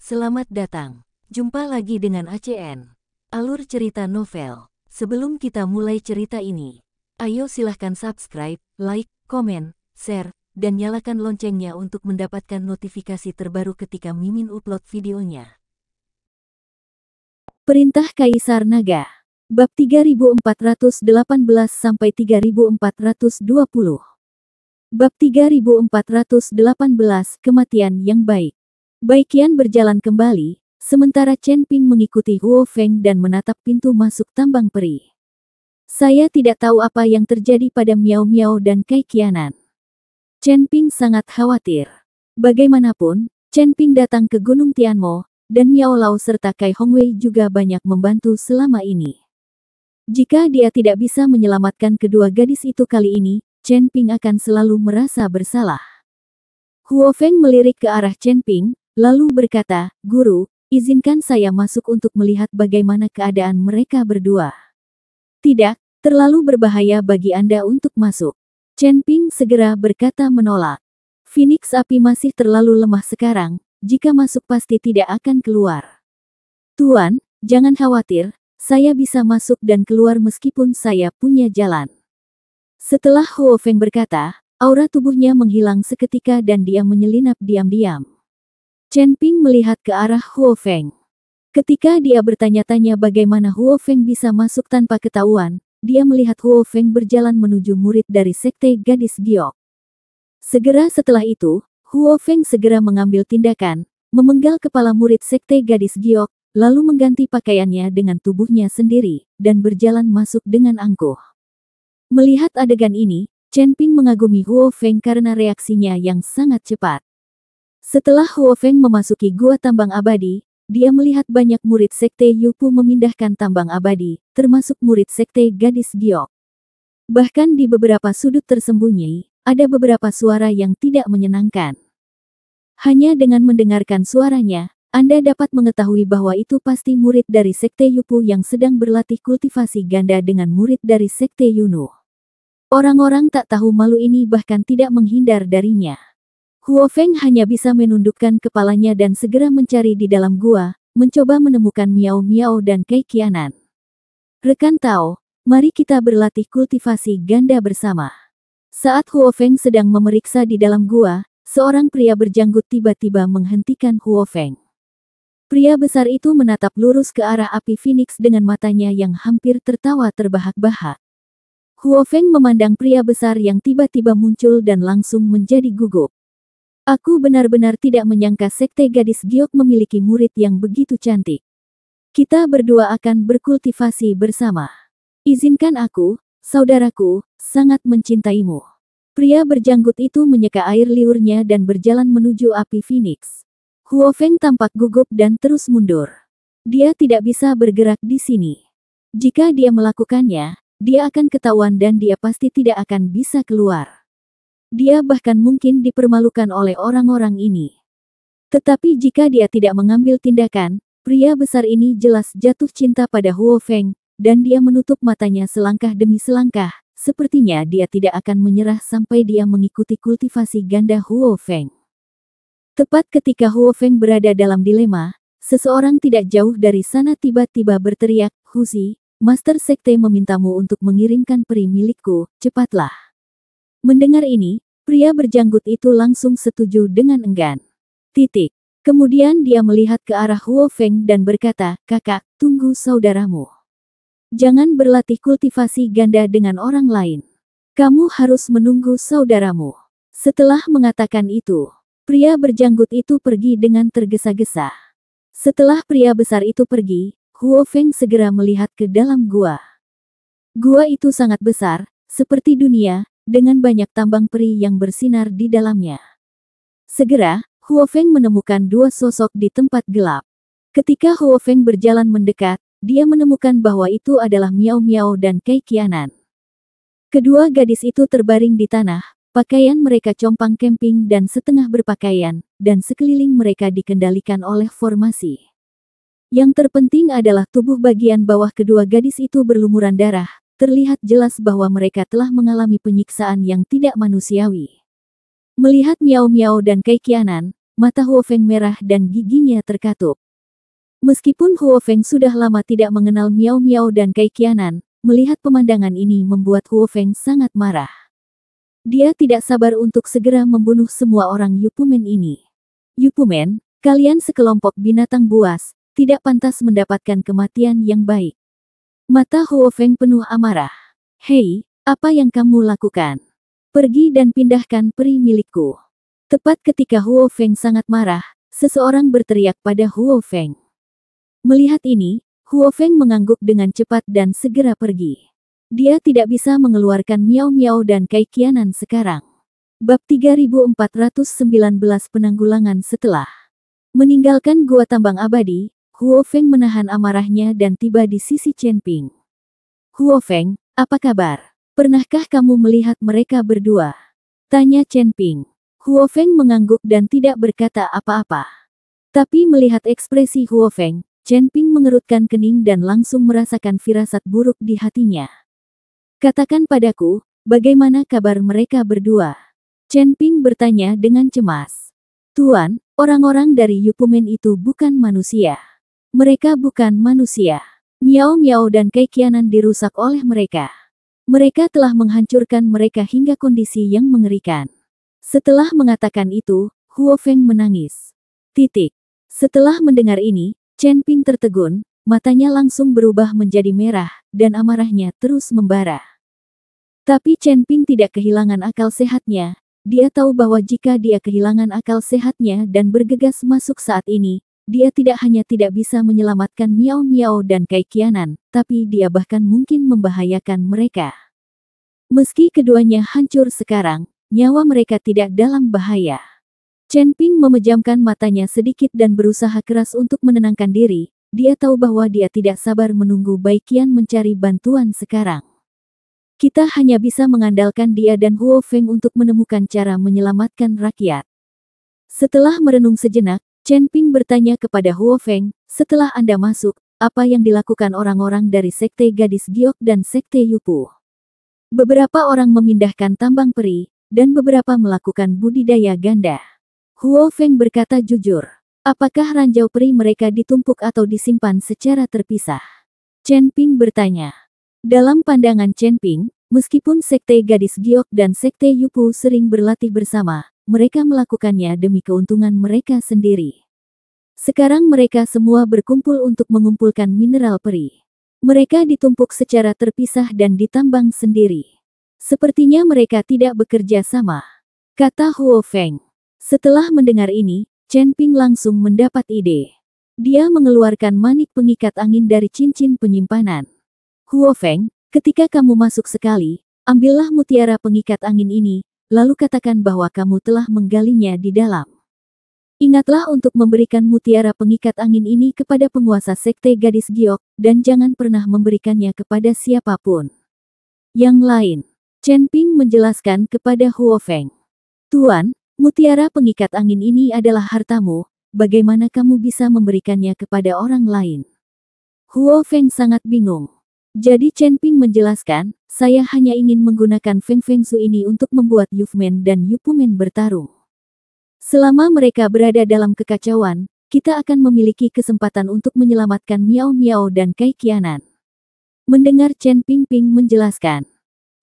Selamat datang. Jumpa lagi dengan ACN. Alur cerita novel. Sebelum kita mulai cerita ini, ayo silahkan subscribe, like, komen, share, dan nyalakan loncengnya untuk mendapatkan notifikasi terbaru ketika Mimin upload videonya. Perintah Kaisar Naga. Bab 3418-3420. Bab 3418 Kematian yang Baik. Baikian berjalan kembali, sementara Chen Ping mengikuti Huo Feng dan menatap pintu masuk tambang peri. Saya tidak tahu apa yang terjadi pada Miao Miao dan Kai Qianan. Chen Ping sangat khawatir. Bagaimanapun, Chen Ping datang ke Gunung Tianmo, dan Miao Lao serta Kai Hongwei juga banyak membantu selama ini. Jika dia tidak bisa menyelamatkan kedua gadis itu kali ini, Chen Ping akan selalu merasa bersalah. Huo Feng melirik ke arah Chen Ping, lalu berkata, "Guru, izinkan saya masuk untuk melihat bagaimana keadaan mereka berdua." "Tidak, terlalu berbahaya bagi Anda untuk masuk." Chen Ping segera berkata menolak. "Phoenix api masih terlalu lemah sekarang, jika masuk pasti tidak akan keluar." "Tuan, jangan khawatir, saya bisa masuk dan keluar meskipun saya punya jalan." Setelah Huo Feng berkata, aura tubuhnya menghilang seketika dan dia menyelinap diam-diam. Chen Ping melihat ke arah Huo Feng. Ketika dia bertanya-tanya bagaimana Huo Feng bisa masuk tanpa ketahuan, dia melihat Huo Feng berjalan menuju murid dari Sekte Gadis Giok. Segera setelah itu, Huo Feng segera mengambil tindakan, memenggal kepala murid Sekte Gadis Giok, lalu mengganti pakaiannya dengan tubuhnya sendiri, dan berjalan masuk dengan angkuh. Melihat adegan ini, Chen Ping mengagumi Huo Feng karena reaksinya yang sangat cepat. Setelah Huo Feng memasuki gua tambang abadi, dia melihat banyak murid Sekte Yupu memindahkan tambang abadi, termasuk murid Sekte Gadis Giok. Bahkan di beberapa sudut tersembunyi, ada beberapa suara yang tidak menyenangkan. Hanya dengan mendengarkan suaranya, Anda dapat mengetahui bahwa itu pasti murid dari Sekte Yupu yang sedang berlatih kultivasi ganda dengan murid dari Sekte Yunu. Orang-orang tak tahu malu ini bahkan tidak menghindar darinya. Huo Feng hanya bisa menundukkan kepalanya dan segera mencari di dalam gua, mencoba menemukan Miao Miao dan Kai Qianan. "Rekan Tao, mari kita berlatih kultivasi ganda bersama." Saat Huo Feng sedang memeriksa di dalam gua, seorang pria berjanggut tiba-tiba menghentikan Huo Feng. Pria besar itu menatap lurus ke arah api Phoenix dengan matanya yang hampir tertawa terbahak-bahak. Huo Feng memandang pria besar yang tiba-tiba muncul dan langsung menjadi gugup. "Aku benar-benar tidak menyangka Sekte Gadis Giok memiliki murid yang begitu cantik. Kita berdua akan berkultivasi bersama. Izinkan aku, saudaraku, sangat mencintaimu." Pria berjanggut itu menyeka air liurnya dan berjalan menuju api Phoenix. Huo Feng tampak gugup dan terus mundur. Dia tidak bisa bergerak di sini. Jika dia melakukannya, dia akan ketahuan dan dia pasti tidak akan bisa keluar. Dia bahkan mungkin dipermalukan oleh orang-orang ini. Tetapi jika dia tidak mengambil tindakan, pria besar ini jelas jatuh cinta pada Huo Feng, dan dia menutup matanya selangkah demi selangkah, sepertinya dia tidak akan menyerah sampai dia mengikuti kultivasi ganda Huo Feng. Tepat ketika Huo Feng berada dalam dilema, seseorang tidak jauh dari sana tiba-tiba berteriak, "Husi, Master Sekte memintamu untuk mengirimkan peri milikku, cepatlah." Mendengar ini, pria berjanggut itu langsung setuju dengan enggan. Kemudian dia melihat ke arah Huo Feng dan berkata, "Kakak, tunggu saudaramu. Jangan berlatih kultivasi ganda dengan orang lain. Kamu harus menunggu saudaramu." Setelah mengatakan itu, pria berjanggut itu pergi dengan tergesa-gesa. Setelah pria besar itu pergi, Huo Feng segera melihat ke dalam gua. Gua itu sangat besar, seperti dunia, dengan banyak tambang peri yang bersinar di dalamnya. Segera, Huo Feng menemukan dua sosok di tempat gelap. Ketika Huo Feng berjalan mendekat, dia menemukan bahwa itu adalah Miao Miao dan Kai Qianan. Kedua gadis itu terbaring di tanah, pakaian mereka compang-camping dan setengah berpakaian, dan sekeliling mereka dikendalikan oleh formasi. Yang terpenting adalah tubuh bagian bawah kedua gadis itu berlumuran darah. Terlihat jelas bahwa mereka telah mengalami penyiksaan yang tidak manusiawi. Melihat Miao Miao dan Kai Qianan, mata Huo Feng merah dan giginya terkatup. Meskipun Huo Feng sudah lama tidak mengenal Miao Miao dan Kai Qianan, melihat pemandangan ini membuat Huo Feng sangat marah. Dia tidak sabar untuk segera membunuh semua orang Yupumen ini. Yupumen, kalian sekelompok binatang buas, tidak pantas mendapatkan kematian yang baik. Mata Huo Feng penuh amarah. Hei, apa yang kamu lakukan? Pergi dan pindahkan peri milikku. Tepat ketika Huo Feng sangat marah, seseorang berteriak pada Huo Feng. Melihat ini, Huo Feng mengangguk dengan cepat dan segera pergi. Dia tidak bisa mengeluarkan Miao Miao dan Kai Qianan sekarang. Bab 3419 Penanggulangan setelah meninggalkan Gua Tambang Abadi, Huo Feng menahan amarahnya dan tiba di sisi Chen Ping. Huo Feng, apa kabar? Pernahkah kamu melihat mereka berdua? Tanya Chen Ping. Huo Feng mengangguk dan tidak berkata apa-apa. Tapi melihat ekspresi Huo Feng, Chen Ping mengerutkan kening dan langsung merasakan firasat buruk di hatinya. Katakan padaku, bagaimana kabar mereka berdua? Chen Ping bertanya dengan cemas. Tuan, orang-orang dari Yupumen itu bukan manusia. Mereka bukan manusia. Miao Miao dan Kai Qianan dirusak oleh mereka. Mereka telah menghancurkan mereka hingga kondisi yang mengerikan. Setelah mengatakan itu, Huo Feng menangis. Setelah mendengar ini, Chen Ping tertegun, matanya langsung berubah menjadi merah, dan amarahnya terus membara. Tapi Chen Ping tidak kehilangan akal sehatnya. Dia tahu bahwa jika dia kehilangan akal sehatnya dan bergegas masuk saat ini, dia tidak hanya tidak bisa menyelamatkan Miao Miao dan Kai Qianan, tapi dia bahkan mungkin membahayakan mereka. Meski keduanya hancur sekarang, nyawa mereka tidak dalam bahaya. Chen Ping memejamkan matanya sedikit dan berusaha keras untuk menenangkan diri. Dia tahu bahwa dia tidak sabar menunggu Bai Qian mencari bantuan sekarang. Kita hanya bisa mengandalkan dia dan Huo Feng untuk menemukan cara menyelamatkan rakyat. Setelah merenung sejenak, Chen Ping bertanya kepada Huo Feng, setelah Anda masuk, apa yang dilakukan orang-orang dari Sekte Gadis Giok dan Sekte Yupu? Beberapa orang memindahkan tambang peri, dan beberapa melakukan budidaya ganda. Huo Feng berkata jujur. Apakah ranjau peri mereka ditumpuk atau disimpan secara terpisah? Chen Ping bertanya. Dalam pandangan Chen Ping, meskipun Sekte Gadis Giok dan Sekte Yupu sering berlatih bersama, mereka melakukannya demi keuntungan mereka sendiri. Sekarang mereka semua berkumpul untuk mengumpulkan mineral peri. Mereka ditumpuk secara terpisah dan ditambang sendiri. Sepertinya mereka tidak bekerja sama, kata Huo Feng. Setelah mendengar ini, Chen Ping langsung mendapat ide. Dia mengeluarkan manik pengikat angin dari cincin penyimpanan. Huo Feng, ketika kamu masuk sekali, ambillah mutiara pengikat angin ini, lalu katakan bahwa kamu telah menggalinya di dalam. Ingatlah untuk memberikan mutiara pengikat angin ini kepada penguasa Sekte Gadis Giok, dan jangan pernah memberikannya kepada siapapun yang lain. Chen Ping menjelaskan kepada Huo Feng. Tuan, mutiara pengikat angin ini adalah hartamu, bagaimana kamu bisa memberikannya kepada orang lain? Huo Feng sangat bingung. Jadi Chen Ping menjelaskan, saya hanya ingin menggunakan Feng Feng Su ini untuk membuat Yufumen dan Yupumen bertarung. Selama mereka berada dalam kekacauan, kita akan memiliki kesempatan untuk menyelamatkan Miao Miao dan Kai Qianan. Mendengar Chen Ping menjelaskan,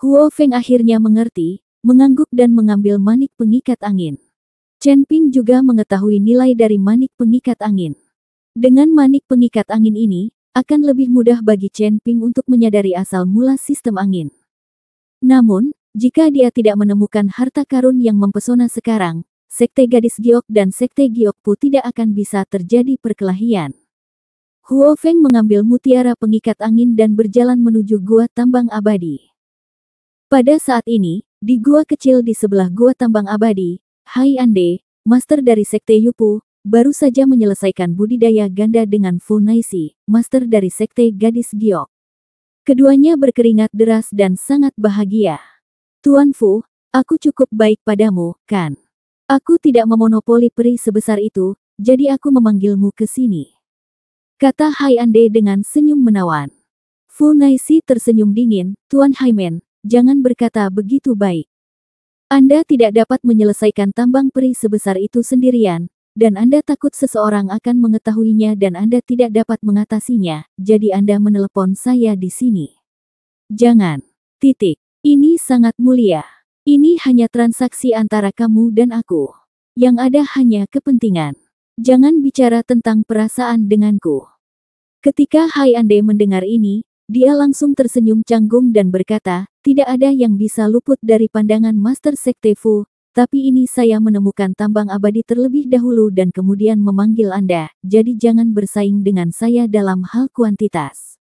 Huo Feng akhirnya mengerti, mengangguk dan mengambil manik pengikat angin. Chen Ping juga mengetahui nilai dari manik pengikat angin. Dengan manik pengikat angin ini, akan lebih mudah bagi Chen Ping untuk menyadari asal mula sistem angin. Namun, jika dia tidak menemukan harta karun yang mempesona sekarang, Sekte Gadis Giok dan Sekte Giokpu tidak akan bisa terjadi perkelahian. Huo Feng mengambil mutiara pengikat angin dan berjalan menuju Gua Tambang Abadi. Pada saat ini, di gua kecil di sebelah Gua Tambang Abadi, Hai Ande, master dari Sekte Yupu, baru saja menyelesaikan budidaya ganda dengan Fu Naisi, master dari Sekte Gadis Giok. Keduanya berkeringat deras dan sangat bahagia. Tuan Fu, aku cukup baik padamu, kan? Aku tidak memonopoli peri sebesar itu, jadi aku memanggilmu ke sini, kata Hai Ande dengan senyum menawan. Fu Naisi tersenyum dingin, Tuan Haimen, jangan berkata begitu baik. Anda tidak dapat menyelesaikan tambang peri sebesar itu sendirian, dan Anda takut seseorang akan mengetahuinya dan Anda tidak dapat mengatasinya, jadi Anda menelepon saya di sini. Jangan. Titik. Ini sangat mulia. Ini hanya transaksi antara kamu dan aku. Yang ada hanya kepentingan. Jangan bicara tentang perasaan denganku. Ketika Hyande mendengar ini, dia langsung tersenyum canggung dan berkata, tidak ada yang bisa luput dari pandangan Master Sekte Fu, tapi ini saya menemukan tambang abadi terlebih dahulu dan kemudian memanggil Anda, jadi jangan bersaing dengan saya dalam hal kuantitas.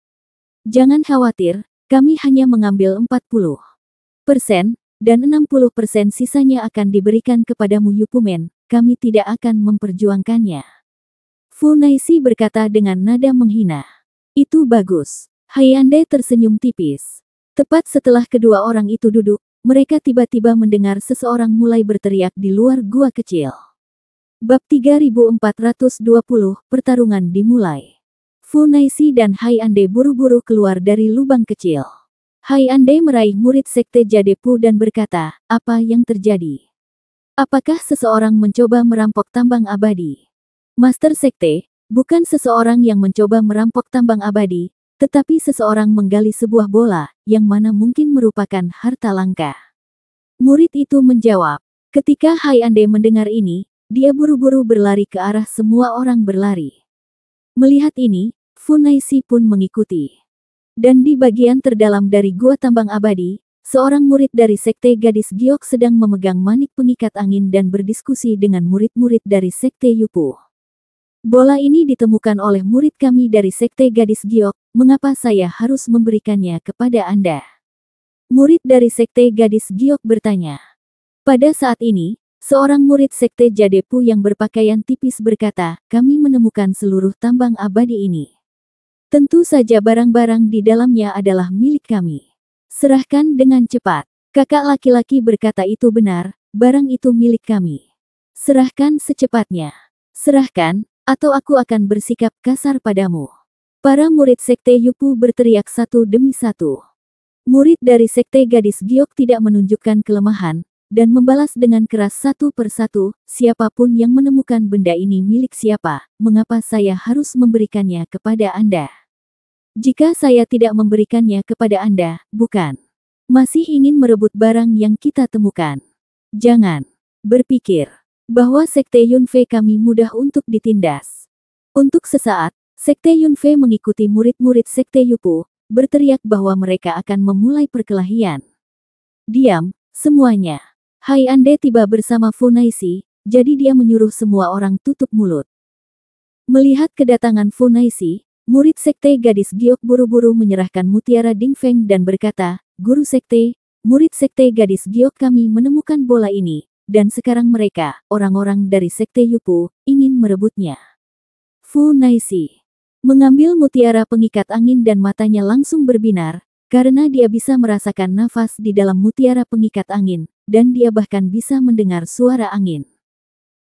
Jangan khawatir, kami hanya mengambil 40%, dan 60% sisanya akan diberikan kepadamu Yupumen, kami tidak akan memperjuangkannya. Fu Naixi berkata dengan nada menghina. Itu bagus. Hyande tersenyum tipis. Tepat setelah kedua orang itu duduk, mereka tiba-tiba mendengar seseorang mulai berteriak di luar gua kecil. Bab 3420, pertarungan dimulai. Fu Naixi dan Hyande buru-buru keluar dari lubang kecil. Hyande meraih murid Sekte Jadepu dan berkata, apa yang terjadi? Apakah seseorang mencoba merampok tambang abadi? Master Sekte, bukan seseorang yang mencoba merampok tambang abadi, tetapi seseorang menggali sebuah bola, yang mana mungkin merupakan harta langka. Murid itu menjawab. Ketika Hyande mendengar ini, dia buru-buru berlari ke arah semua orang berlari. Melihat ini, Fu Naixi pun mengikuti. Dan di bagian terdalam dari gua tambang abadi, seorang murid dari Sekte Gadis Giok sedang memegang manik pengikat angin dan berdiskusi dengan murid-murid dari Sekte Yupu. Bola ini ditemukan oleh murid kami dari Sekte Gadis Giok, mengapa saya harus memberikannya kepada Anda? Murid dari Sekte Gadis Giok bertanya. Pada saat ini, seorang murid Sekte Jadepu yang berpakaian tipis berkata, kami menemukan seluruh tambang abadi ini. Tentu saja barang-barang di dalamnya adalah milik kami. Serahkan dengan cepat. Kakak laki-laki berkata itu benar, barang itu milik kami. Serahkan secepatnya. Serahkan, atau aku akan bersikap kasar padamu. Para murid Sekte Yupu berteriak satu demi satu. Murid dari Sekte Gadis Giok tidak menunjukkan kelemahan, dan membalas dengan keras satu persatu, siapapun yang menemukan benda ini milik siapa, mengapa saya harus memberikannya kepada Anda? Jika saya tidak memberikannya kepada Anda, bukan masih ingin merebut barang yang kita temukan. Jangan berpikir bahwa Sekte Yunfei kami mudah untuk ditindas. Untuk sesaat, Sekte Yunfei mengikuti murid-murid Sekte Yupu, berteriak bahwa mereka akan memulai perkelahian. Diam, semuanya. Hyande tiba bersama Fu Naixi, jadi dia menyuruh semua orang tutup mulut. Melihat kedatangan Fu Naixi, murid Sekte Gadis Giok buru-buru menyerahkan mutiara Dingfeng dan berkata, Guru Sekte, murid Sekte Gadis Giok kami menemukan bola ini, dan sekarang mereka, orang-orang dari Sekte Yupu, ingin merebutnya. Fu Naixi mengambil mutiara pengikat angin dan matanya langsung berbinar, karena dia bisa merasakan nafas di dalam mutiara pengikat angin, dan dia bahkan bisa mendengar suara angin.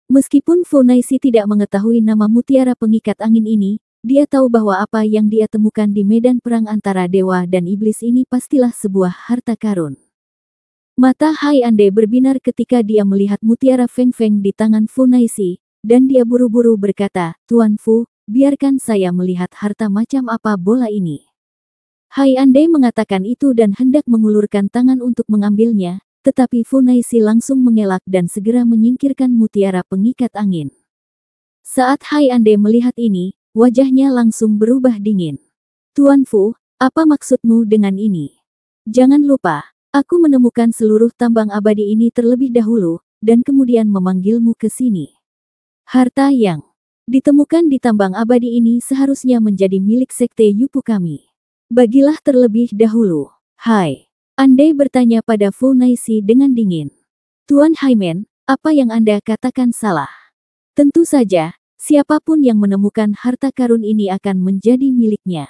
Meskipun Fu Naixi tidak mengetahui nama mutiara pengikat angin ini, dia tahu bahwa apa yang dia temukan di medan perang antara dewa dan iblis ini pastilah sebuah harta karun. Mata Hyande berbinar ketika dia melihat mutiara Feng Feng di tangan Fu Naixi, dan dia buru-buru berkata, Tuan Fu, biarkan saya melihat harta macam apa bola ini. Hyande mengatakan itu dan hendak mengulurkan tangan untuk mengambilnya, tetapi Fu Naixi langsung mengelak dan segera menyingkirkan mutiara pengikat angin. Saat Hyande melihat ini, wajahnya langsung berubah dingin. Tuan Fu, apa maksudmu dengan ini? Jangan lupa, aku menemukan seluruh tambang abadi ini terlebih dahulu, dan kemudian memanggilmu ke sini. Harta yang ditemukan di tambang abadi ini seharusnya menjadi milik Sekte Yupu kami. Bagilah terlebih dahulu. Hai. Ande bertanya pada Fu Naixi dengan dingin. Tuan Haimen, apa yang Anda katakan salah? Tentu saja, siapapun yang menemukan harta karun ini akan menjadi miliknya.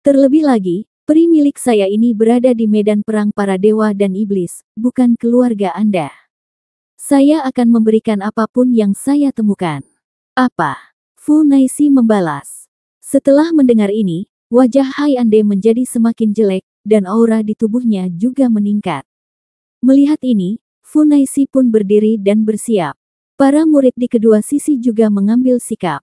Terlebih lagi, peri milik saya ini berada di medan perang para dewa dan iblis, bukan keluarga Anda. Saya akan memberikan apapun yang saya temukan. Apa? Fu Naixi membalas. Setelah mendengar ini, wajah Hyande menjadi semakin jelek, dan aura di tubuhnya juga meningkat. Melihat ini, Fu Naixi pun berdiri dan bersiap. Para murid di kedua sisi juga mengambil sikap.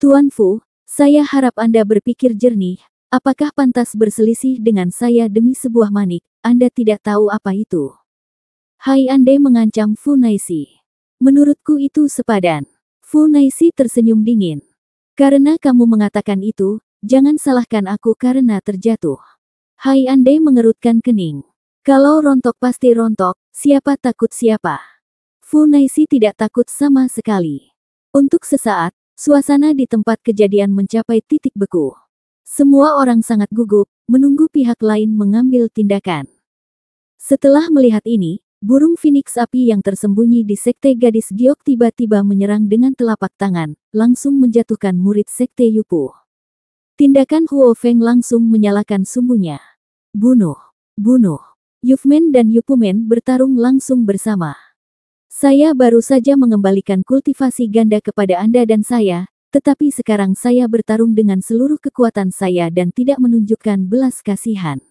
Tuan Fu, saya harap Anda berpikir jernih. Apakah pantas berselisih dengan saya demi sebuah manik? Anda tidak tahu apa itu. Hai Ande mengancam Fu Naixi. Menurutku itu sepadan. Fu Naixi tersenyum dingin. Karena kamu mengatakan itu, jangan salahkan aku karena terjatuh. Hai Ande mengerutkan kening. Kalau rontok pasti rontok, siapa takut siapa? Fu Naixi tidak takut sama sekali. Untuk sesaat, suasana di tempat kejadian mencapai titik beku. Semua orang sangat gugup, menunggu pihak lain mengambil tindakan. Setelah melihat ini, burung phoenix api yang tersembunyi di Sekte Gadis Giok tiba-tiba menyerang dengan telapak tangan, langsung menjatuhkan murid Sekte Yupu. Tindakan Huo Feng langsung menyalakan sumbunya. Bunuh! Bunuh! Yufmen dan Yupumen bertarung langsung bersama. Saya baru saja mengembalikan kultivasi ganda kepada Anda dan saya, tetapi sekarang saya bertarung dengan seluruh kekuatan saya dan tidak menunjukkan belas kasihan.